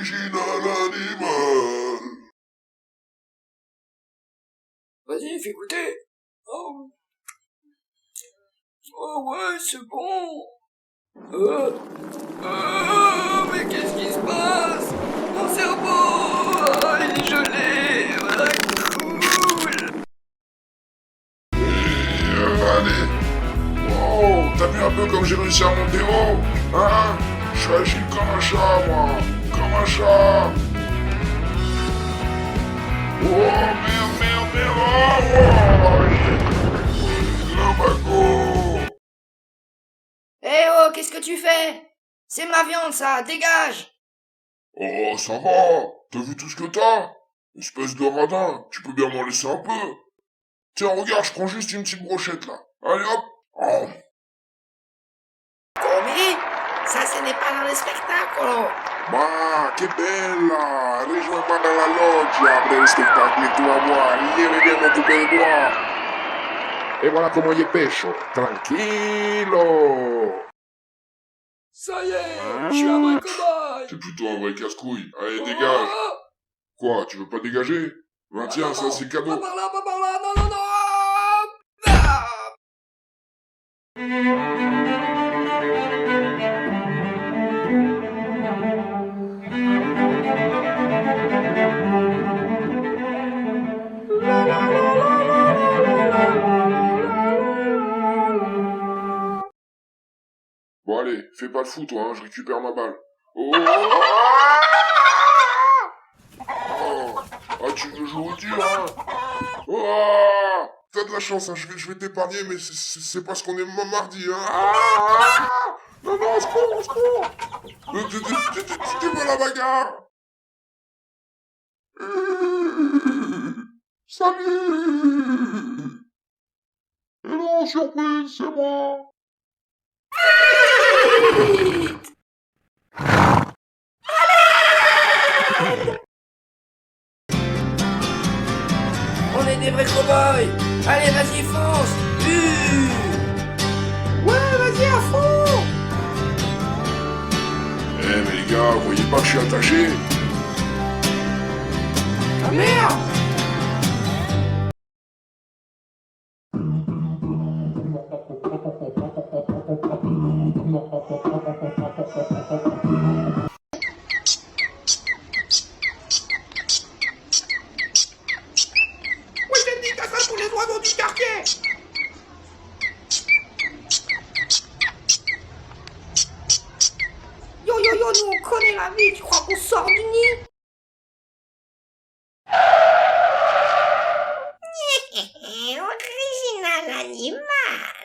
Original animal. Vas-y, fais goûter. Oh, oh ouais, c'est bon. Mais qu'est-ce qui se passe? Mon cerveau, il est gelé. Cool. Allez. Wow, t'as vu un peu comme j'ai réussi à monter haut? Hein? Je suis agile comme un chat, moi. Comme un chat. Oh, merde. Lambago. Eh oh, qu'est-ce que tu fais? C'est ma viande, ça, dégage! Oh, ça va. T'as vu tout ce que t'as? Espèce de radin, tu peux bien m'en laisser un peu. Tiens, regarde, je prends juste une petite brochette, là. Allez, hop. Oh. Come? Ça, ce n'est pas dans le spectacle! Ma, che bella! Rejoins-moi dans la loggia après le spectacle et tu vas voir, io mi viene occuper de toi. Et voilà comment il est pecho. Tranquillo. Ça y est, je suis un vrai cobaye. T'es plutôt un vrai casse-couille. Allez, dégage. Quoi, tu veux pas dégager? Ben tiens, ça c'est cadeau. Pas par là, non. Ah. Bon allez, fais pas le fou toi, hein, je récupère ma balle. Oh, ah, tu veux jouer au dur, hein? Oh, t'as de la chance, hein, je vais t'épargner, mais c'est parce qu'on est mardi, hein? Non, au secours! T'es pas la bagarre! Salut! Et non, surprise, c'est moi! On est des vrais cow-boys! Allez, vas-y, fonce! Ouais, vas-y, à fond! Eh mais les gars, vous voyez pas que je suis attaché? Ah merde! Oui, j'ai dit que ça tous les oiseaux du quartier. Yo, nous on connaît la vie, tu crois qu'on sort du nid? Original animal!